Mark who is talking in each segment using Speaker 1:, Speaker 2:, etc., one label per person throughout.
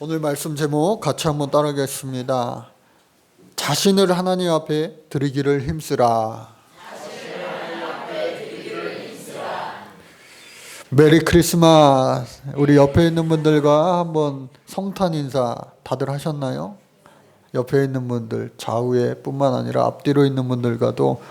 Speaker 1: 오늘 말씀 제목 같이 한번 따르겠습니다. 자신을 하나님 앞에 드리기를 힘쓰라. 메리 크리스마스. 우리 옆에 있는 분들과 한번 성탄 인사 다들 하셨나요? 옆에 있는 분들, 좌우에 뿐만 아니라 앞뒤로 있는 분들과도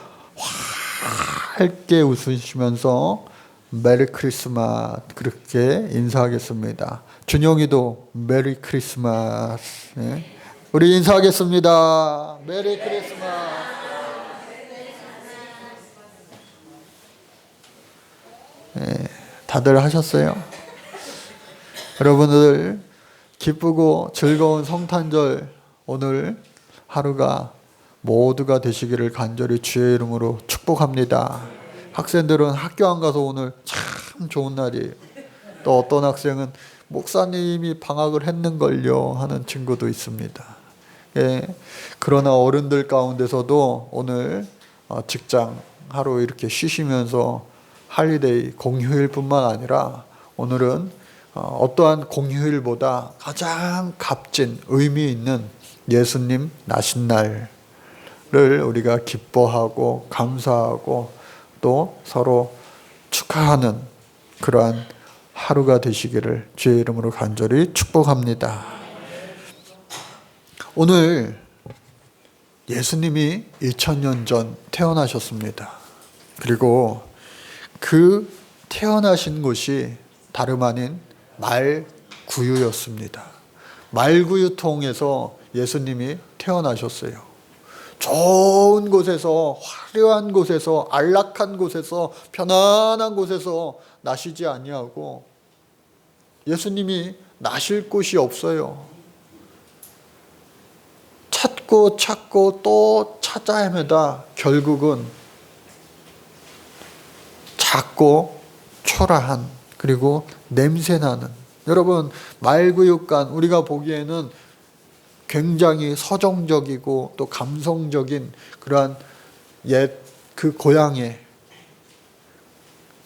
Speaker 1: 밝게 웃으시면서 메리 크리스마스 그렇게 인사하겠습니다. 준영이도 메리 크리스마스. 네. 우리 인사하겠습니다. 메리 크리스마스. 네, 다들 하셨어요? 여러분들 기쁘고 즐거운 성탄절 오늘 하루가 모두가 되시기를 간절히 주의 이름으로 축복합니다. 학생들은 학교 안 가서 오늘 참 좋은 날이에요. 또 어떤 학생은 목사님이 방학을 했는걸요 하는 친구도 있습니다. 예, 그러나 어른들 가운데서도 오늘 직장 하루 이렇게 쉬시면서 할리데이 공휴일뿐만 아니라 오늘은 어떠한 공휴일보다 가장 값진 의미 있는 예수님 나신 날을 우리가 기뻐하고 감사하고 또 서로 축하하는 그러한 하루가 되시기를 주의 이름으로 간절히 축복합니다. 오늘 예수님이 2000년 전 태어나셨습니다. 그리고 그 태어나신 곳이 다름 아닌 말구유였습니다. 말구유통에서 예수님이 태어나셨어요. 좋은 곳에서, 화려한 곳에서, 안락한 곳에서, 편안한 곳에서 나시지 아니하고 예수님이 나실 곳이 없어요. 찾고 찾고 또 찾아 헤매다 결국은 작고 초라한 그리고 냄새나는, 여러분 말구육간 우리가 보기에는 굉장히 서정적이고 또 감성적인 그러한 옛 그 고향의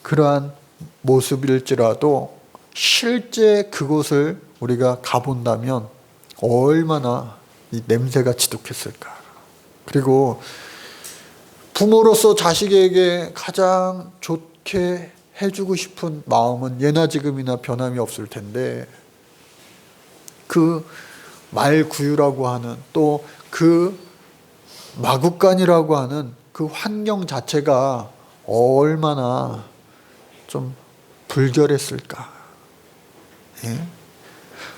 Speaker 1: 그러한 모습일지라도 실제 그곳을 우리가 가본다면 얼마나 이 냄새가 지독했을까. 그리고 부모로서 자식에게 가장 좋게 해주고 싶은 마음은 예나 지금이나 변함이 없을 텐데 그 말구유라고 하는 또 그 마구간이라고 하는 그 환경 자체가 얼마나 좀 불결했을까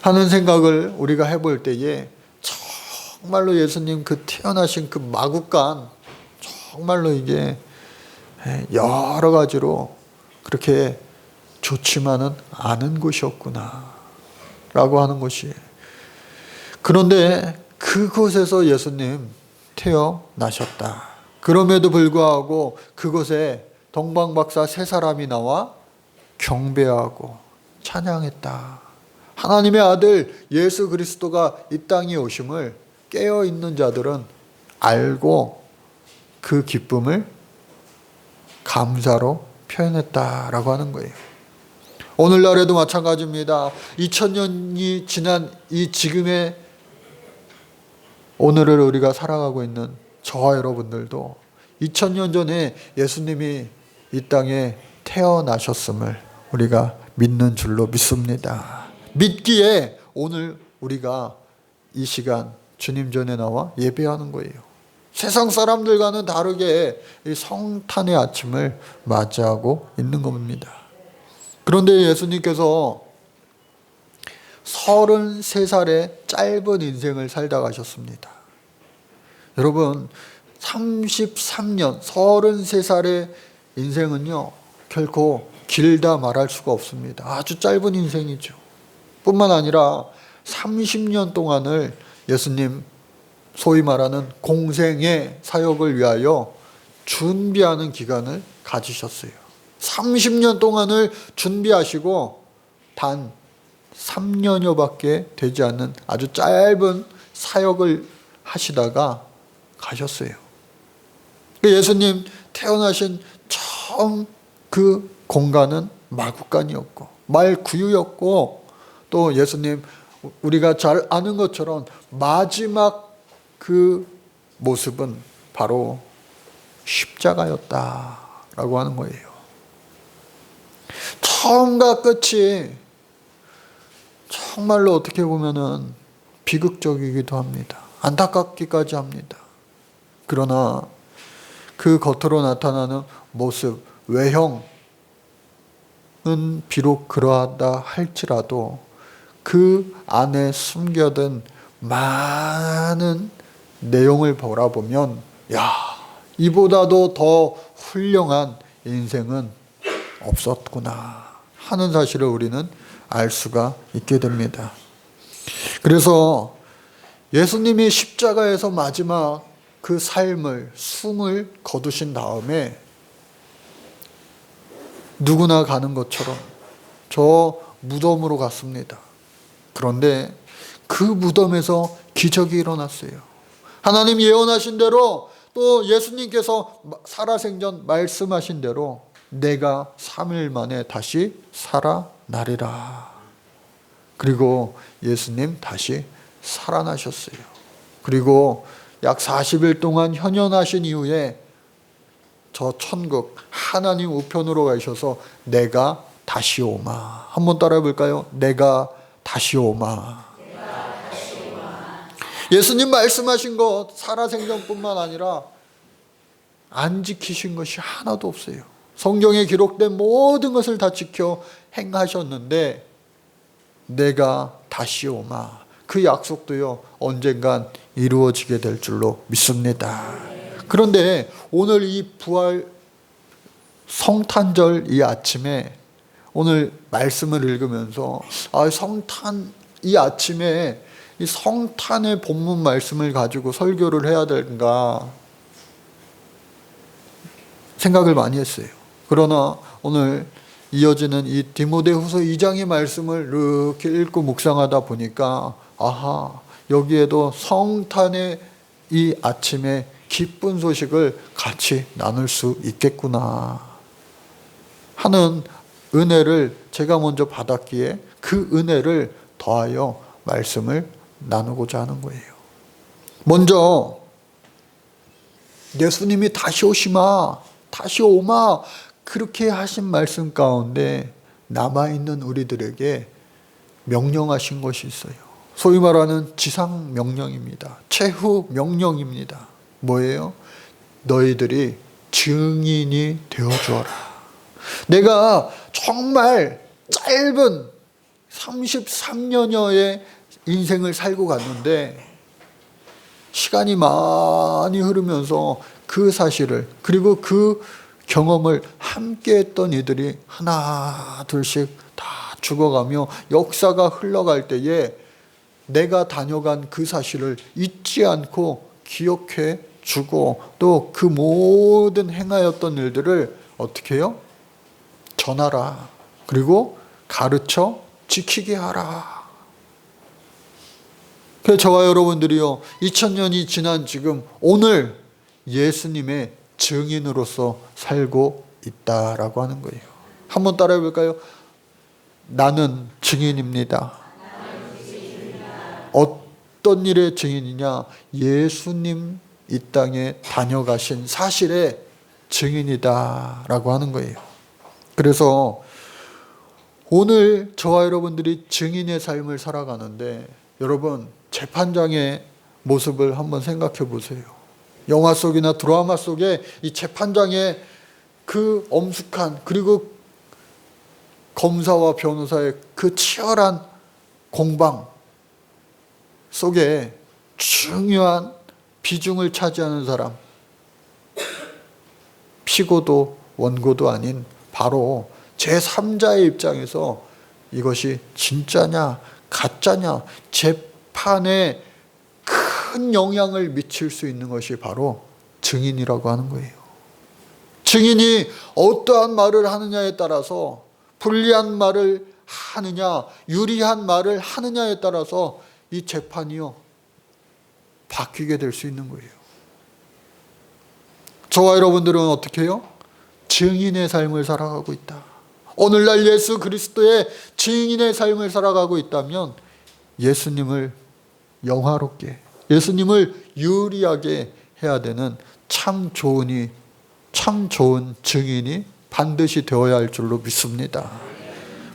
Speaker 1: 하는 생각을 우리가 해볼 때에 정말로 예수님 그 태어나신 그 마구간 정말로 이게 여러 가지로 그렇게 좋지만은 않은 곳이었구나 라고 하는 것이. 그런데 그곳에서 예수님 태어나셨다. 그럼에도 불구하고 그곳에 동방박사 세 사람이 나와 경배하고 찬양했다. 하나님의 아들 예수 그리스도가 이 땅에 오심을 깨어있는 자들은 알고 그 기쁨을 감사로 표현했다라고 하는 거예요. 오늘날에도 마찬가지입니다. 2000년이 지난 이 지금의 오늘을 우리가 살아가고 있는 저와 여러분들도 2000년 전에 예수님이 이 땅에 태어나셨음을 우리가 믿는 줄로 믿습니다. 믿기에 오늘 우리가 이 시간 주님 전에 나와 예배하는 거예요. 세상 사람들과는 다르게 이 성탄의 아침을 맞이하고 있는 겁니다. 그런데 예수님께서 33살의 짧은 인생을 살다 가셨습니다. 여러분 33년 33살의 인생은요 결코 길다 말할 수가 없습니다. 아주 짧은 인생이죠. 뿐만 아니라 30년 동안을 예수님 소위 말하는 공생의 사역을 위하여 준비하는 기간을 가지셨어요. 30년 동안을 준비하시고 단 3년여밖에 되지 않는 아주 짧은 사역을 하시다가 가셨어요. 예수님 태어나신 처음 그 공간은 마구간이었고 말구유였고 또 예수님 우리가 잘 아는 것처럼 마지막 그 모습은 바로 십자가였다라고 하는 거예요. 처음과 끝이 정말로 어떻게 보면은 비극적이기도 합니다. 안타깝기까지 합니다. 그러나 그 겉으로 나타나는 모습, 외형은 비록 그러하다 할지라도 그 안에 숨겨둔 많은 내용을 바라보면 이보다도 더 훌륭한 인생은 없었구나 하는 사실을 우리는 알 수가 있게 됩니다. 그래서 예수님이 십자가에서 마지막 그 삶을, 숨을 거두신 다음에 누구나 가는 것처럼 저 무덤으로 갔습니다. 그런데 그 무덤에서 기적이 일어났어요. 하나님 예언하신 대로 또 예수님께서 살아생전 말씀하신 대로 내가 3일 만에 다시 살아나리라. 그리고 예수님 다시 살아나셨어요. 그리고 약 40일 동안 현현하신 이후에 저 천국 하나님 우편으로 가셔서 내가 다시 오마. 한번 따라해 볼까요? 내가 다시 오마. 예수님 말씀하신 것 살아생전뿐만 아니라 안 지키신 것이 하나도 없어요. 성경에 기록된 모든 것을 다 지켜 행하셨는데 내가 다시 오마. 그 약속도요 언젠간 이루어지게 될 줄로 믿습니다. 그런데 오늘 이 부활 성탄절 이 아침에 오늘 말씀을 읽으면서 성탄 이 아침에 이 성탄의 본문 말씀을 가지고 설교를 해야 될까 생각을 많이 했어요. 그러나 오늘 이어지는 이 디모데후서 2장의 말씀을 이렇게 읽고 묵상하다 보니까 여기에도 성탄의 이 아침에 기쁜 소식을 같이 나눌 수 있겠구나 하는 은혜를 제가 먼저 받았기에 그 은혜를 더하여 말씀을 나누고자 하는 거예요. 먼저 예수님이 다시 오시마, 다시 오마 그렇게 하신 말씀 가운데 남아있는 우리들에게 명령하신 것이 있어요. 소위 말하는 지상 명령입니다. 최후 명령입니다. 뭐예요? 너희들이 증인이 되어주어라. 내가 정말 짧은 33년여의 인생을 살고 갔는데 시간이 많이 흐르면서 그 사실을 그리고 그 경험을 함께 했던 이들이 하나 둘씩 다 죽어가며 역사가 흘러갈 때에 내가 다녀간 그 사실을 잊지 않고 기억해 주고 또 그 모든 행하였던 일들을 어떻게 해요? 전하라. 그리고 가르쳐 지키게 하라. 그래서 저와 여러분들이요 2000년이 지난 지금 오늘 예수님의 증인으로서 살고 있다라고 하는 거예요. 한번 따라해 볼까요? 나는 증인입니다. 어떤 일의 증인이냐? 예수님 이 땅에 다녀가신 사실의 증인이다라고 하는 거예요. 그래서 오늘 저와 여러분들이 증인의 삶을 살아가는데 여러분 재판장의 모습을 한번 생각해 보세요. 영화 속이나 드라마 속에 이 재판장의 그 엄숙한 그리고 검사와 변호사의 그 치열한 공방 속에 중요한 비중을 차지하는 사람, 피고도 원고도 아닌 바로 제3자의 입장에서 이것이 진짜냐 가짜냐 재판에 큰 영향을 미칠 수 있는 것이 바로 증인이라고 하는 거예요. 증인이 어떠한 말을 하느냐에 따라서 불리한 말을 하느냐 유리한 말을 하느냐에 따라서 이 재판이요 바뀌게 될 수 있는 거예요. 저와 여러분들은 어떻게 해요? 증인의 삶을 살아가고 있다. 오늘날 예수 그리스도의 증인의 삶을 살아가고 있다면 예수님을 영화롭게, 예수님을 유리하게 해야 되는 참 좋은 증인이 반드시 되어야 할 줄로 믿습니다.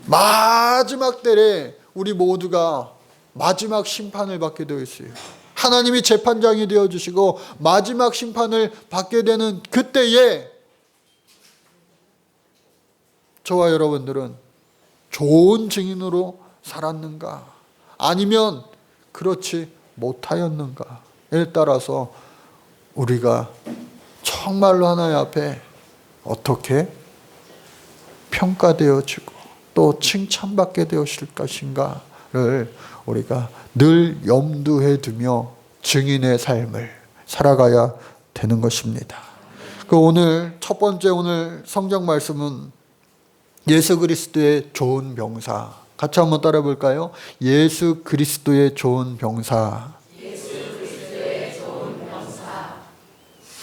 Speaker 1: 마지막 때에 우리 모두가 마지막 심판을 받게 되어 있어요. 하나님이 재판장이 되어주시고 마지막 심판을 받게 되는 그때에 저와 여러분들은 좋은 증인으로 살았는가, 아니면 그렇지 못하였는가에 따라서 우리가 정말로 하나님 앞에 어떻게 평가되어지고 또 칭찬받게 되어질 것인가를 우리가 늘 염두에 두며 증인의 삶을 살아가야 되는 것입니다. 오늘 첫 번째 오늘 성경 말씀은 예수 그리스도의 좋은 병사. 같이 한번 따라 볼까요? 예수 그리스도의 좋은 병사.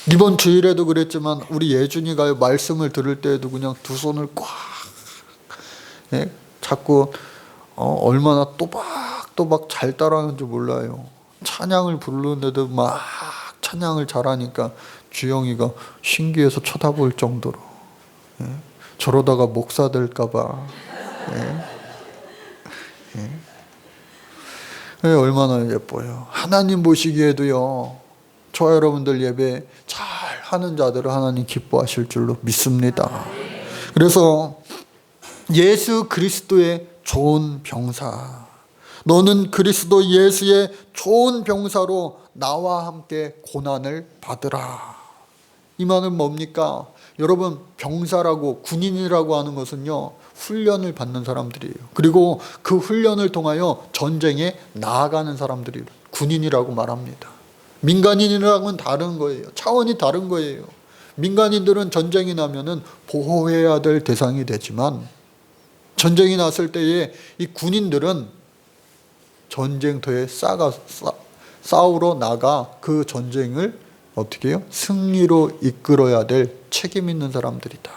Speaker 1: 이번 주일에도 그랬지만 우리 예준이가 말씀을 들을 때에도 그냥 두 손을 꽉, 자꾸 얼마나 또박또박 잘 따라하는지 몰라요. 찬양을 부르는데도 막 찬양을 잘하니까 주영이가 신기해서 쳐다볼 정도로, 저러다가 목사 될까봐. 얼마나 예뻐요. 하나님 보시기에도요, 저와 여러분들 예배 잘 하는 자들을 하나님 기뻐하실 줄로 믿습니다. 그래서 예수 그리스도의 좋은 병사, 너는 그리스도 예수의 좋은 병사로 나와 함께 고난을 받으라. 이 말은 뭡니까? 여러분, 병사라고, 군인이라고 하는 것은요, 훈련을 받는 사람들이에요. 그리고 그 훈련을 통하여 전쟁에 나아가는 사람들이 군인이라고 말합니다. 민간인이랑은 다른 거예요. 차원이 다른 거예요. 민간인들은 전쟁이 나면은 보호해야 될 대상이 되지만, 전쟁이 났을 때에 이 군인들은 전쟁터에 싸우러 나가 그 전쟁을 어떻게 해요? 승리로 이끌어야 될 책임 있는 사람들이다.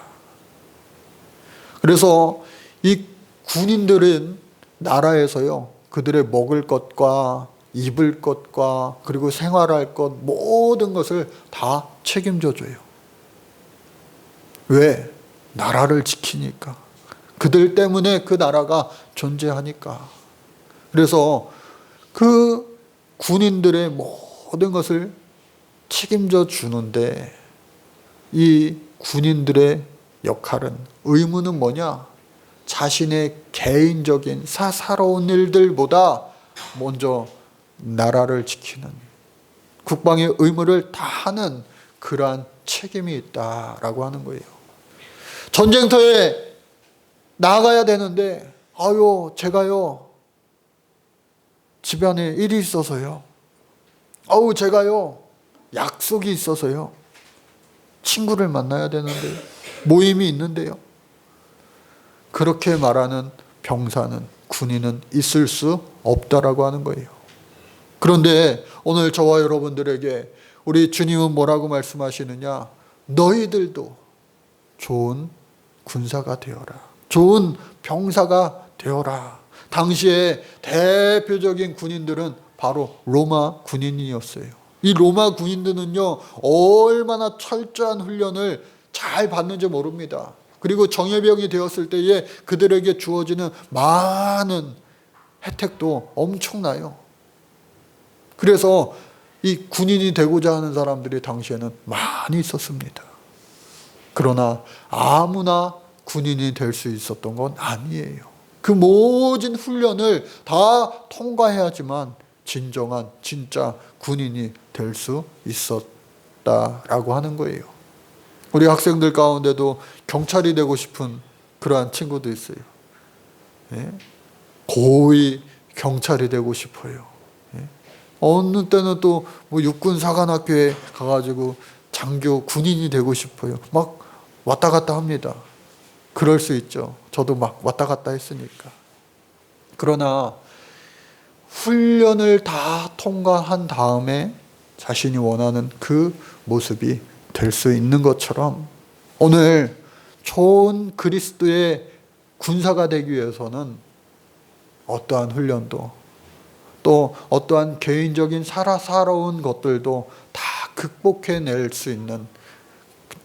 Speaker 1: 그래서 이 군인들은 나라에서요, 그들의 먹을 것과 입을 것과 그리고 생활할 것 모든 것을 다 책임져 줘요. 왜? 나라를 지키니까. 그들 때문에 그 나라가 존재하니까. 그래서 그 군인들의 모든 것을 책임져 주는데, 이 군인들의 역할은, 의무는 뭐냐? 자신의 개인적인 사사로운 일들보다 먼저 나라를 지키는, 국방의 의무를 다하는 그러한 책임이 있다라고 하는 거예요. 전쟁터에 나가야 되는데, 제가요, 집안에 일이 있어서요. 제가요, 약속이 있어서요. 친구를 만나야 되는데, 모임이 있는데요. 그렇게 말하는 병사는, 군인은 있을 수 없다라고 하는 거예요. 그런데 오늘 저와 여러분들에게 우리 주님은 뭐라고 말씀하시느냐? 너희들도 좋은 군사가 되어라. 좋은 병사가 되어라. 당시에 대표적인 군인들은 바로 로마 군인이었어요. 이 로마 군인들은요, 얼마나 철저한 훈련을 잘 받는지 모릅니다. 그리고 정예병이 되었을 때에 그들에게 주어지는 많은 혜택도 엄청나요. 그래서 이 군인이 되고자 하는 사람들이 당시에는 많이 있었습니다. 그러나 아무나 군인이 될 수 있었던 건 아니에요. 그 모든 훈련을 다 통과해야지만 진정한 진짜 군인이 될 수 있었다라고 하는 거예요. 우리 학생들 가운데도 경찰이 되고 싶은 그러한 친구도 있어요. 고위 경찰이 되고 싶어요. 어느 때는 또 육군사관학교에 가가지고 장교 군인이 되고 싶어요. 막 왔다 갔다 합니다. 그럴 수 있죠. 저도 막 왔다 갔다 했으니까. 그러나 훈련을 다 통과한 다음에 자신이 원하는 그 모습이 될 수 있는 것처럼, 오늘 좋은 그리스도의 군사가 되기 위해서는 어떠한 훈련도 또 어떠한 개인적인 살아온 것들도 다 극복해낼 수 있는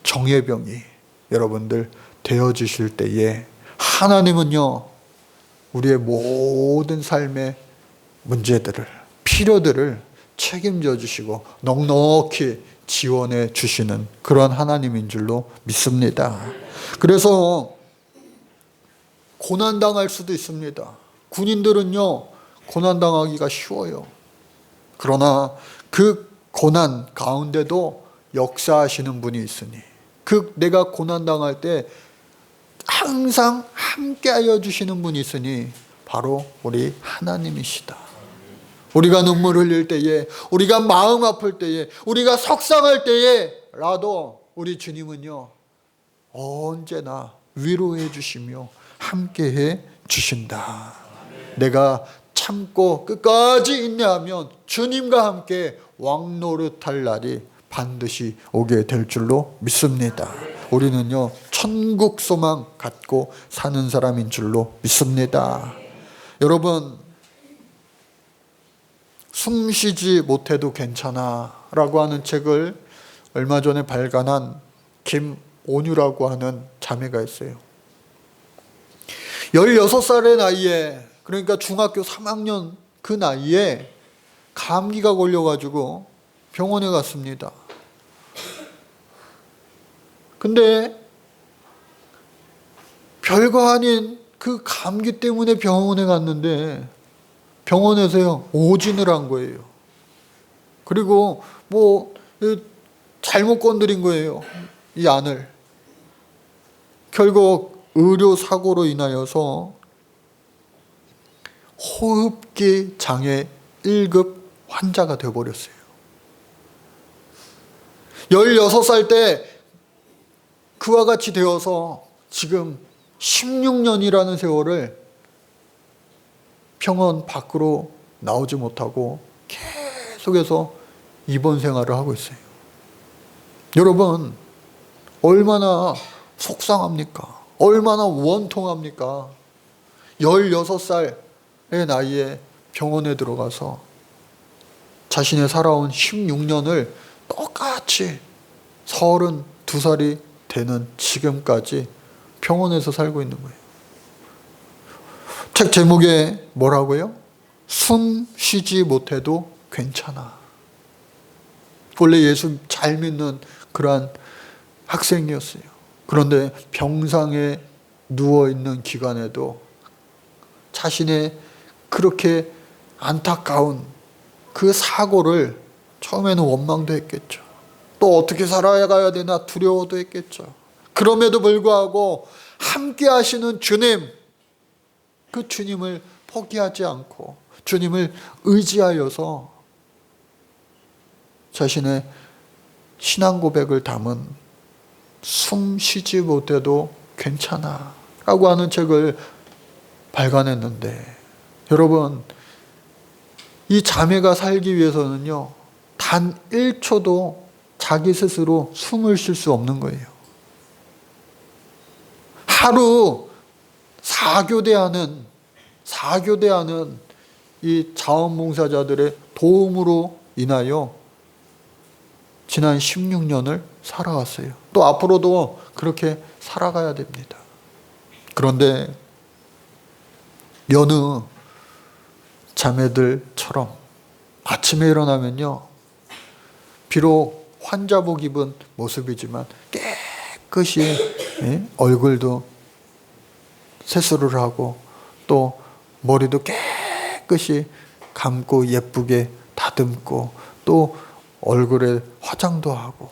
Speaker 1: 정예병이 여러분들 되어지실 때에 하나님은요, 우리의 모든 삶의 문제들을, 필요들을 책임져 주시고 넉넉히 지원해 주시는 그런 하나님인 줄로 믿습니다. 그래서 고난당할 수도 있습니다. 군인들은요, 고난당하기가 쉬워요. 그러나 그 고난 가운데도 역사하시는 분이 있으니, 내가 고난당할 때 항상 함께하여 주시는 분이 있으니 바로 우리 하나님이시다. 우리가 눈물 흘릴 때에, 우리가 마음 아플 때에, 우리가 속상할 때에라도 우리 주님은요, 언제나 위로해 주시며 함께해 주신다. 내가 참고 끝까지 인내하면 주님과 함께 왕노릇할 날이 반드시 오게 될 줄로 믿습니다. 우리는요, 천국 소망 갖고 사는 사람인 줄로 믿습니다. 여러분, 숨 쉬지 못해도 괜찮아 라고 하는 책을 얼마 전에 발간한 김온유라고 하는 자매가 있어요. 16살의 나이에, 그러니까 중학교 3학년 그 나이에 감기가 걸려가지고 병원에 갔습니다. 근데 별거 아닌 그 감기 때문에 병원에 갔는데 병원에서요, 오진을 한 거예요. 그리고 잘못 건드린 거예요, 이 안을. 결국 의료사고로 인하여서 호흡기 장애 1급 환자가 되어버렸어요. 16살 때 그와 같이 되어서 지금 16년이라는 세월을 병원 밖으로 나오지 못하고 계속해서 입원 생활을 하고 있어요. 여러분, 얼마나 속상합니까? 얼마나 원통합니까? 16살의 나이에 병원에 들어가서 자신의 살아온 16년을 똑같이 32살이 되는 지금까지 병원에서 살고 있는 거예요. 책 제목에 뭐라고요? 숨 쉬지 못해도 괜찮아. 원래 예수 잘 믿는 그러한 학생이었어요. 그런데 병상에 누워있는 기간에도 자신의 그렇게 안타까운 그 사고를 처음에는 원망도 했겠죠. 또 어떻게 살아가야 되나 두려워도 했겠죠. 그럼에도 불구하고 함께 하시는 주님, 그 주님을 포기하지 않고 주님을 의지하여서 자신의 신앙 고백을 담은 숨 쉬지 못해도 괜찮아 라고 하는 책을 발간했는데, 여러분, 이 자매가 살기 위해서는요, 단 1초도 자기 스스로 숨을 쉴 수 없는 거예요. 하루 4교대하는 이 자원봉사자들의 도움으로 인하여 지난 16년을 살아왔어요. 또 앞으로도 그렇게 살아가야 됩니다. 그런데 여느 자매들처럼 아침에 일어나면요, 비록 환자복 입은 모습이지만 깨끗이 얼굴도 세수를 하고 또 머리도 깨끗이 감고 예쁘게 다듬고 또 얼굴에 화장도 하고,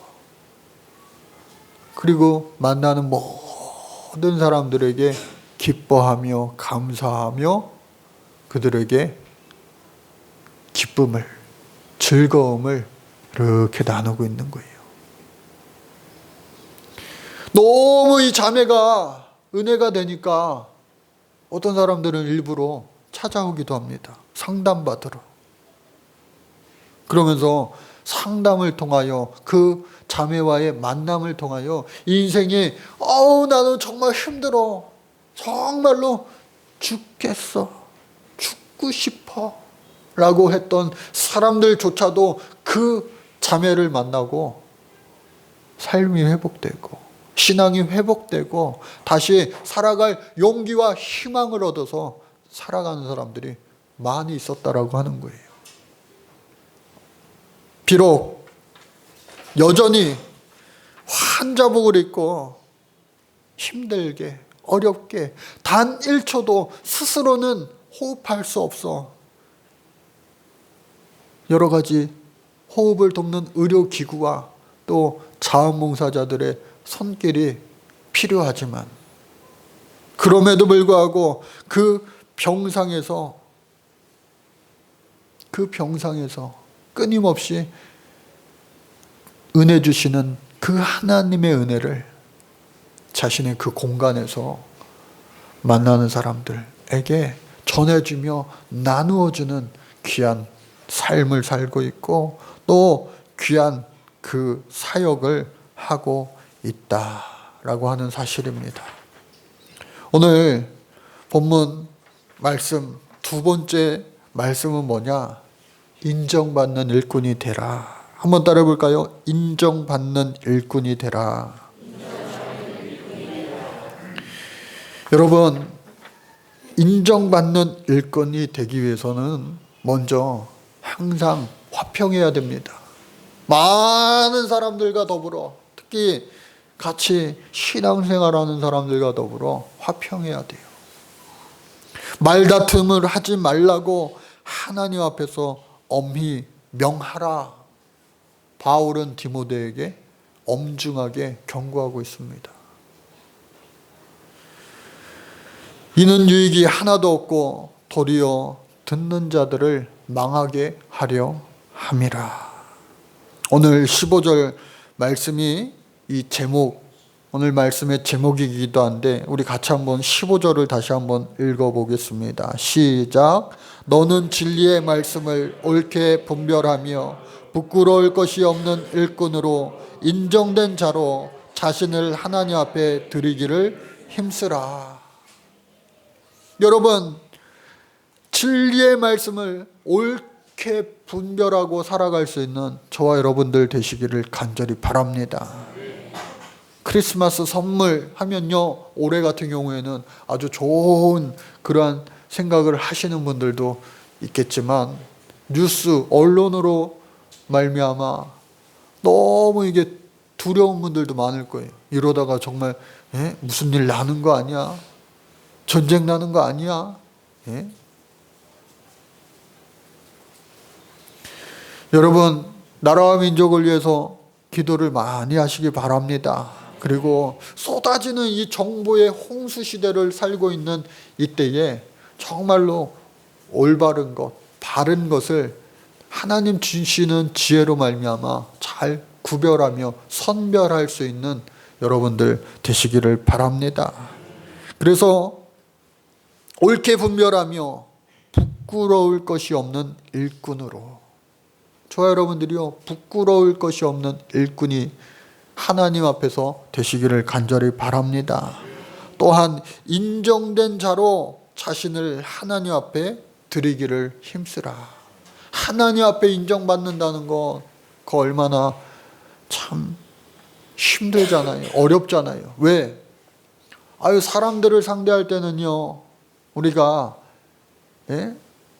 Speaker 1: 그리고 만나는 모든 사람들에게 기뻐하며 감사하며 그들에게 기쁨을, 즐거움을 이렇게 나누고 있는 거예요. 너무 이 자매가 은혜가 되니까 어떤 사람들은 일부러 찾아오기도 합니다. 상담받으러. 그러면서 상담을 통하여, 그 자매와의 만남을 통하여 인생에 나는 정말 힘들어, 정말로 죽겠어, 죽고 싶어 라고 했던 사람들조차도 그 자매를 만나고 삶이 회복되고 신앙이 회복되고 다시 살아갈 용기와 희망을 얻어서 살아가는 사람들이 많이 있었다라고 하는 거예요. 비록 여전히 환자복을 입고 힘들게 어렵게 단 1초도 스스로는 호흡할 수 없어 여러 가지 호흡을 돕는 의료기구와 또 자원봉사자들의 손길이 필요하지만 그럼에도 불구하고 그 병상에서 끊임없이 은혜 주시는 그 하나님의 은혜를 자신의 그 공간에서 만나는 사람들에게 전해주며 나누어주는 귀한 삶을 살고 있고 또 귀한 그 사역을 하고 있다라고 하는 사실입니다. 오늘 본문 말씀 두 번째 말씀은 뭐냐? 인정받는 일꾼이 되라. 한번 따라해 볼까요? 인정받는 일꾼이 되라. 여러분, 인정받는 일꾼이 되기 위해서는 먼저 항상 화평해야 됩니다. 많은 사람들과 더불어 특히 같이 신앙생활하는 사람들과 더불어 화평해야 돼요. 말다툼을 하지 말라고 하나님 앞에서 엄히 명하라. 바울은 디모데에게 엄중하게 경고하고 있습니다. 이는 유익이 하나도 없고 도리어 듣는 자들을 망하게 하려 함이라. 오늘 15절 말씀이 이 제목, 오늘 말씀의 제목이기도 한데 우리 같이 한번 15절을 다시 한번 읽어보겠습니다. 시작. 너는 진리의 말씀을 옳게 분별하며 부끄러울 것이 없는 일꾼으로 인정된 자로 자신을 하나님 앞에 드리기를 힘쓰라. 여러분, 진리의 말씀을 옳게 분별하고 살아갈 수 있는 저와 여러분들 되시기를 간절히 바랍니다. 크리스마스 선물 하면요, 올해 같은 경우에는 아주 좋은 그러한 생각을 하시는 분들도 있겠지만 뉴스, 언론으로 말미암아 너무 이게 두려운 분들도 많을 거예요. 이러다가 정말 무슨 일 나는 거 아니야? 전쟁 나는 거 아니야? 여러분, 나라와 민족을 위해서 기도를 많이 하시기 바랍니다. 그리고 쏟아지는 이 정보의 홍수 시대를 살고 있는 이때에 정말로 올바른 것, 바른 것을 하나님 주시는 지혜로 말미암아 잘 구별하며 선별할 수 있는 여러분들 되시기를 바랍니다. 그래서 옳게 분별하며 부끄러울 것이 없는 일꾼으로, 저와 여러분들이요, 부끄러울 것이 없는 일꾼이 하나님 앞에서 되시기를 간절히 바랍니다. 또한 인정된 자로 자신을 하나님 앞에 드리기를 힘쓰라. 하나님 앞에 인정받는다는 거 그거 얼마나 참 힘들잖아요. 어렵잖아요. 왜? 사람들을 상대할 때는요, 우리가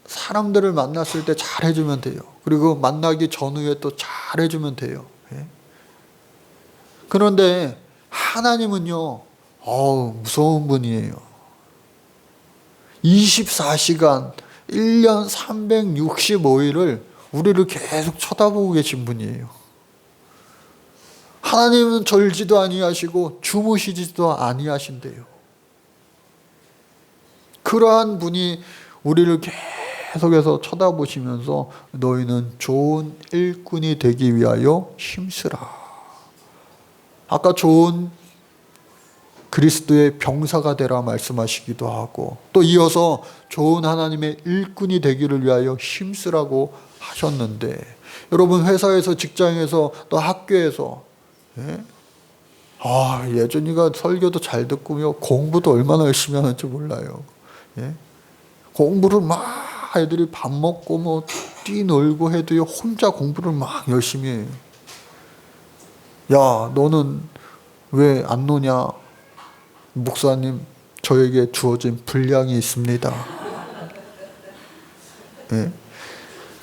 Speaker 1: 사람들을 만났을 때 잘해주면 돼요. 그리고 만나기 전후에 또 잘해주면 돼요. 그런데 하나님은요, 무서운 분이에요. 24시간 1년 365일을 우리를 계속 쳐다보고 계신 분이에요. 하나님은 졸지도 아니하시고 주무시지도 아니하신대요. 그러한 분이 우리를 계속해서 쳐다보시면서 너희는 좋은 일꾼이 되기 위하여 힘쓰라. 아까 좋은 그리스도의 병사가 되라 말씀하시기도 하고 또 이어서 좋은 하나님의 일꾼이 되기를 위하여 힘쓰라고 하셨는데, 여러분 회사에서, 직장에서, 또 학교에서 예준이가 설교도 잘 듣고요, 공부도 얼마나 열심히 하는지 몰라요. 공부를 막 애들이 밥 먹고 뭐 뛰놀고 해도요, 혼자 공부를 막 열심히 해요. 야, 너는 왜 안 노냐? 목사님, 저에게 주어진 분량이 있습니다. 예.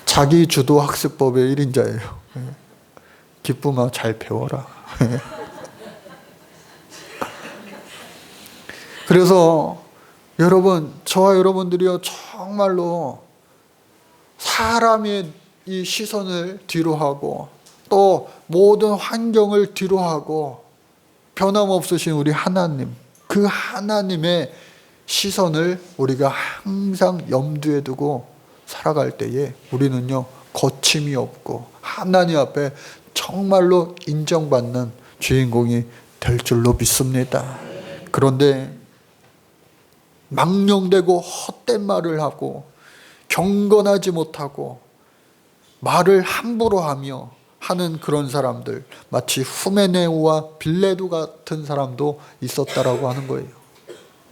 Speaker 1: 자기 주도 학습법의 1인자예요. 예. 기쁨아, 잘 배워라. 예. 그래서 여러분, 저와 여러분들이요, 정말로 사람의 이 시선을 뒤로 하고 또 모든 환경을 뒤로 하고 변함없으신 우리 하나님, 그 하나님의 시선을 우리가 항상 염두에 두고 살아갈 때에 우리는요, 거침이 없고 하나님 앞에 정말로 인정받는 주인공이 될 줄로 믿습니다. 그런데 망령되고 헛된 말을 하고 경건하지 못하고 말을 함부로 하며 하는 그런 사람들, 마치 후메네오와 빌레도 같은 사람도 있었다라고 하는 거예요.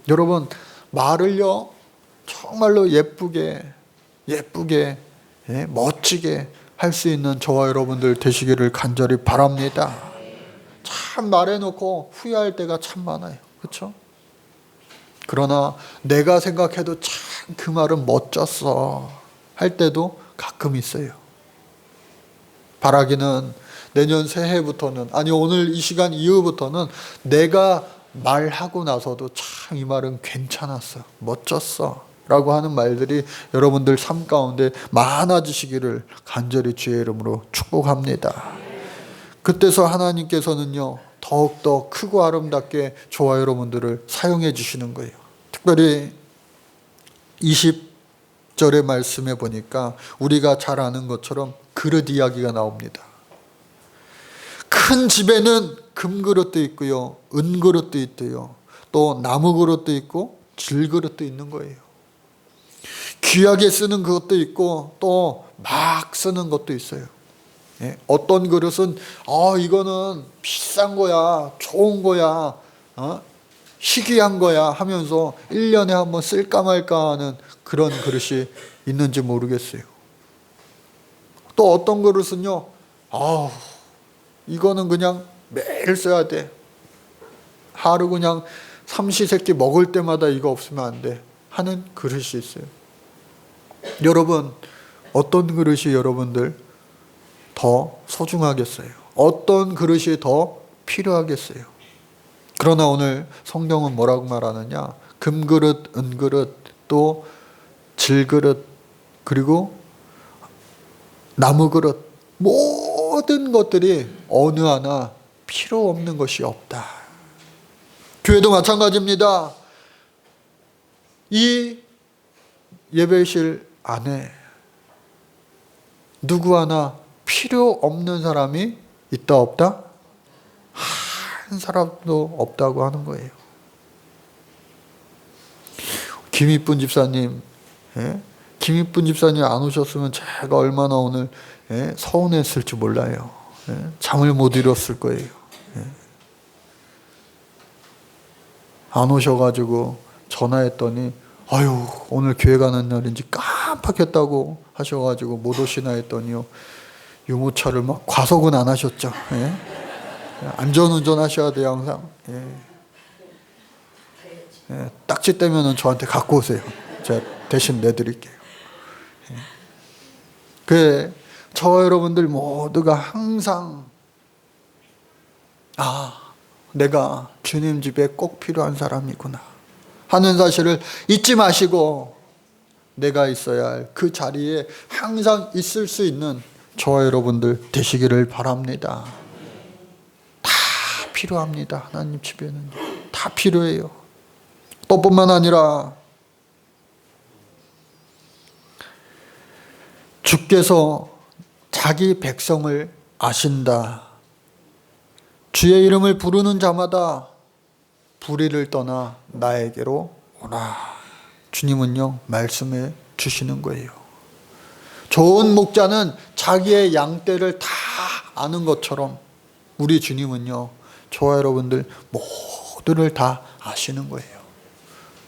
Speaker 1: 여러분, 말을요 정말로 예쁘게 멋지게 할 수 있는 저와 여러분들 되시기를 간절히 바랍니다. 참 말해놓고 후회할 때가 참 많아요. 그렇죠? 그러나 내가 생각해도 참 그 말은 멋졌어 할 때도 가끔 있어요. 바라기는 내년 새해부터는, 아니 오늘 이 시간 이후부터는 내가 말하고 나서도 참 이 말은 괜찮았어, 멋졌어 라고 하는 말들이 여러분들 삶 가운데 많아지시기를 간절히 주의 이름으로 축복합니다. 그때서 하나님께서는요 더욱더 크고 아름답게 저와 여러분들을 사용해 주시는 거예요. 특별히 20절의 말씀에 보니까 우리가 잘 아는 것처럼 그릇 이야기가 나옵니다. 큰 집에는 금그릇도 있고요, 은그릇도 있고요, 또 나무그릇도 있고 질그릇도 있는 거예요. 귀하게 쓰는 그것도 있고 또 막 쓰는 것도 있어요. 어떤 그릇은 이거는 비싼 거야, 좋은 거야, 희귀한 거야 하면서 1년에 한번 쓸까 말까 하는 그런 그릇이 있는지 모르겠어요. 또 어떤 그릇은요, 이거는 그냥 매일 써야 돼, 하루 그냥 삼시세끼 먹을 때마다 이거 없으면 안 돼 하는 그릇이 있어요. 여러분, 어떤 그릇이 여러분들 더 소중하겠어요? 어떤 그릇이 더 필요하겠어요? 그러나 오늘 성경은 뭐라고 말하느냐? 금그릇, 은그릇, 또 질그릇, 그리고 나무그릇, 모든 것들이 어느 하나 필요 없는 것이 없다. 교회도 마찬가지입니다. 이 예배실 안에 누구 하나 필요 없는 사람이 있다 없다? 한 사람도 없다고 하는 거예요. 김이쁜 집사님, 김이쁜 집사님 안 오셨으면 제가 얼마나 오늘 서운했을지 몰라요. 잠을 못 이뤘을 거예요. 안 오셔가지고 전화했더니 아유, 오늘 교회 가는 날인지 깜빡했다고 하셔가지고 못 오시나 했더니요, 유모차를 막 과속은 안 하셨죠. 안전운전 하셔야 돼요, 항상. 딱지 떼면은 저한테 갖고 오세요. 제가 대신 내드릴게요. 그래, 저와 여러분들 모두가 항상 내가 주님 집에 꼭 필요한 사람이구나 하는 사실을 잊지 마시고 내가 있어야 할 그 자리에 항상 있을 수 있는 저와 여러분들 되시기를 바랍니다. 다 필요합니다. 하나님 집에는 다 필요해요. 또 뿐만 아니라 주께서 자기 백성을 아신다. 주의 이름을 부르는 자마다 불의를 떠나 나에게로 오라. 주님은요 말씀해 주시는 거예요. 좋은 목자는 자기의 양떼를 다 아는 것처럼 우리 주님은요 저와 여러분들 모두를 다 아시는 거예요.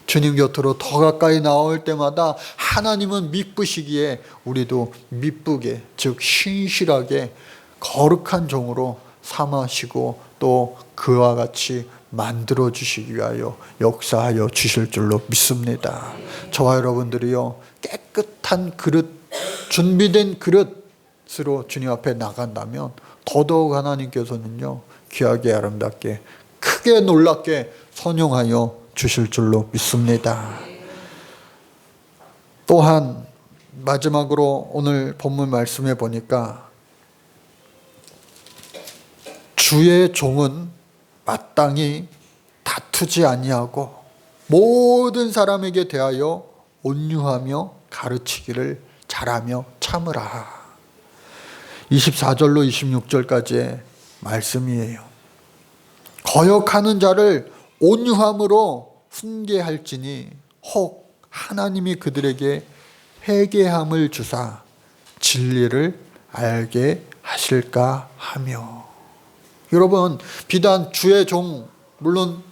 Speaker 1: 주님 곁으로 더 가까이 나올 때마다 하나님은 미쁘시기에 우리도 미쁘게, 즉 신실하게 거룩한 종으로 삼으시고 또 그와 같이 만들어 주시기 위하여 역사하여 주실 줄로 믿습니다. 저와 여러분들이요, 깨끗한 그릇, 준비된 그릇으로 주님 앞에 나간다면 더더욱 하나님께서는요, 귀하게 아름답게 크게 놀랍게 선용하여 주실 줄로 믿습니다. 또한 마지막으로 오늘 본문 말씀에 보니까 주의 종은 마땅히 다투지 아니하고 모든 사람에게 대하여 온유하며 가르치기를 잘하며 참으라. 24절로 26절까지의 말씀이에요. 거역하는 자를 온유함으로 훈계할지니 혹 하나님이 그들에게 회개함을 주사 진리를 알게 하실까 하며. 여러분, 비단 주의 종, 물론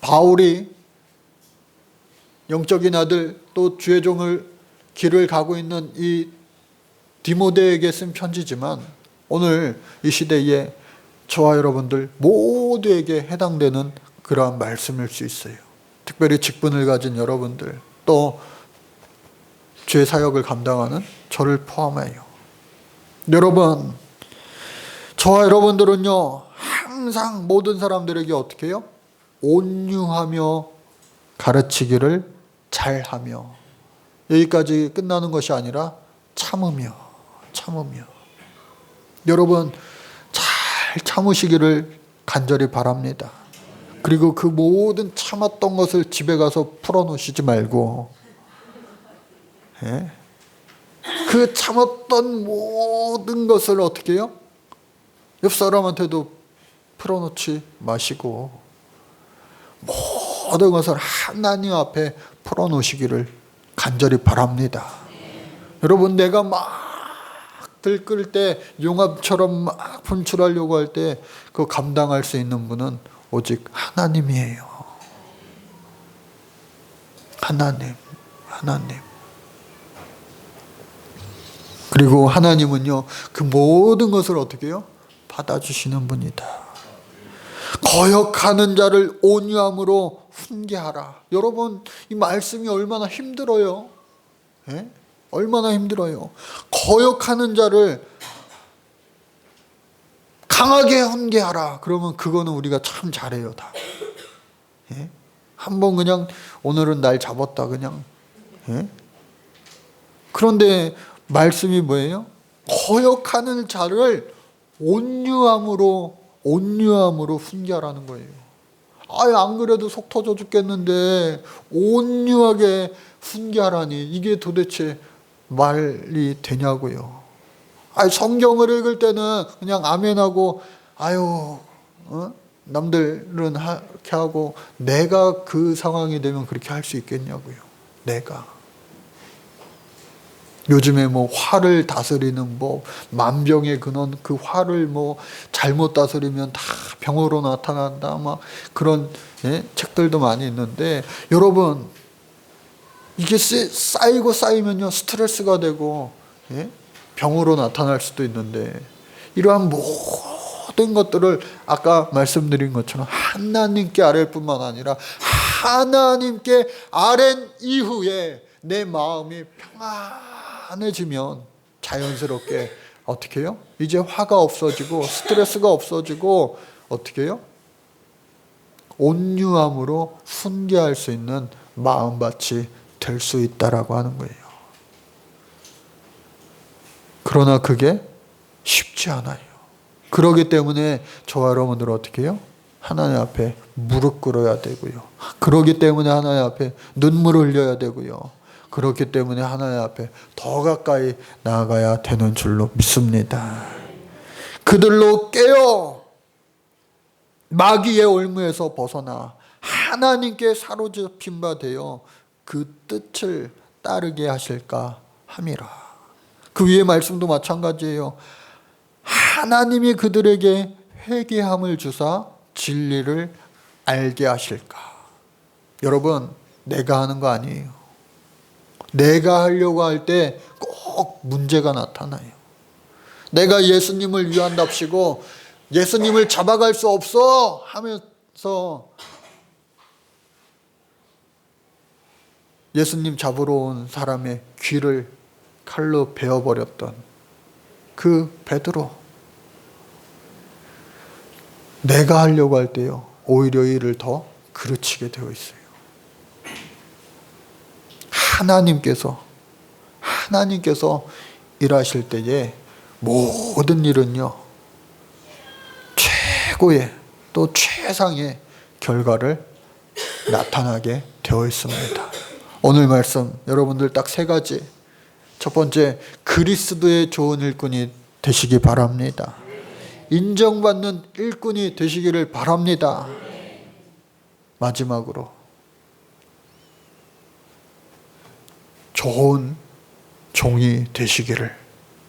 Speaker 1: 바울이 영적인 아들 또 주의 종을 길을 가고 있는 이 디모데에게 쓴 편지지만 오늘 이 시대에 저와 여러분들 모두에게 해당되는 그러한 말씀일 수 있어요. 특별히 직분을 가진 여러분들, 또 주의 사역을 감당하는 저를 포함하여. 여러분, 저와 여러분들은요, 항상 모든 사람들에게 어떻게 해요? 온유하며 가르치기를 잘하며, 여기까지 끝나는 것이 아니라 참으며. 여러분, 잘 참으시기를 간절히 바랍니다. 그리고 그 모든 참았던 것을 집에 가서 풀어놓으시지 말고, 그 참았던 모든 것을 어떻게 해요? 옆 사람한테도 풀어놓지 마시고 모든 것을 하나님 앞에 풀어놓으시기를 간절히 바랍니다. 여러분, 내가 막 들끓을 때 용암처럼 막 분출하려고 할 때 그 감당할 수 있는 분은 오직 하나님이에요. 하나님. 그리고 하나님은요, 그 모든 것을 어떻게 해요? 받아주시는 분이다. 거역하는 자를 온유함으로 훈계하라. 여러분, 이 말씀이 얼마나 힘들어요. 얼마나 힘들어요. 거역하는 자를 강하게 훈계하라. 그러면 그거는 우리가 참 잘해요, 다. 한번 그냥 오늘은 날 잡았다 그냥. 그런데 말씀이 뭐예요? 거역하는 자를 온유함으로 훈계하라는 거예요. 안 그래도 속 터져 죽겠는데 온유하게 훈계하라니, 이게 도대체 말이 되냐고요. 성경을 읽을 때는 그냥 아멘하고 남들은 이렇게 하고 내가 그 상황이 되면 그렇게 할 수 있겠냐고요. 내가 요즘에 화를 다스리는 법, 만병의 근원, 그 화를 잘못 다스리면 다 병으로 나타난다, 그런 책들도 많이 있는데, 여러분, 이게 쌓이면요 스트레스가 되고 병으로 나타날 수도 있는데, 이러한 모든 것들을 아까 말씀드린 것처럼 하나님께 아뢰일 뿐만 아니라 하나님께 아랜 이후에 내 마음이 평안해지면 자연스럽게 어떻게 해요? 이제 화가 없어지고 스트레스가 없어지고 어떻게 해요? 온유함으로 훈계할 수 있는 마음밭이 될 수 있다라고 하는 거예요. 그러나 그게 쉽지 않아요. 그러기 때문에 저와 여러분들은 어떻게 해요? 하나님 앞에 무릎 꿇어야 되고요. 그러기 때문에 하나님 앞에 눈물을 흘려야 되고요. 그렇기 때문에 하나님 앞에 더 가까이 나아가야 되는 줄로 믿습니다. 그들로 깨어 마귀의 올무에서 벗어나 하나님께 사로잡힌 바 되어 그 뜻을 따르게 하실까 함이라. 그 위에 말씀도 마찬가지예요. 하나님이 그들에게 회개함을 주사 진리를 알게 하실까. 여러분, 내가 하는 거 아니에요. 내가 하려고 할 때 꼭 문제가 나타나요. 내가 예수님을 위한답시고 예수님을 잡아갈 수 없어 하면서 예수님 잡으러 온 사람의 귀를 칼로 베어버렸던 그 베드로, 내가 하려고 할 때요 오히려 이를 더 그르치게 되어 있어요. 하나님께서 일하실 때에 모든 일은요 최고의 또 최상의 결과를 나타나게 되어 있습니다. 오늘 말씀 여러분들 딱 세 가지. 첫 번째, 그리스도의 좋은 일꾼이 되시기 바랍니다. 인정받는 일꾼이 되시기를 바랍니다. 마지막으로 좋은 종이 되시기를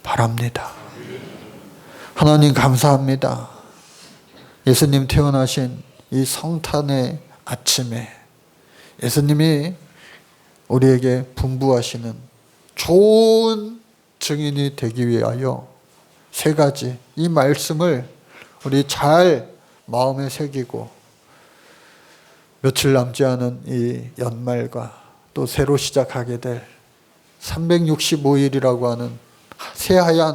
Speaker 1: 바랍니다. 하나님 감사합니다. 예수님 태어나신 이 성탄의 아침에 예수님이 우리에게 분부하시는 좋은 증인이 되기 위하여 세 가지 이 말씀을 우리 잘 마음에 새기고 며칠 남지 않은 이 연말과 또 새로 시작하게 될 365일이라고 하는 새하얀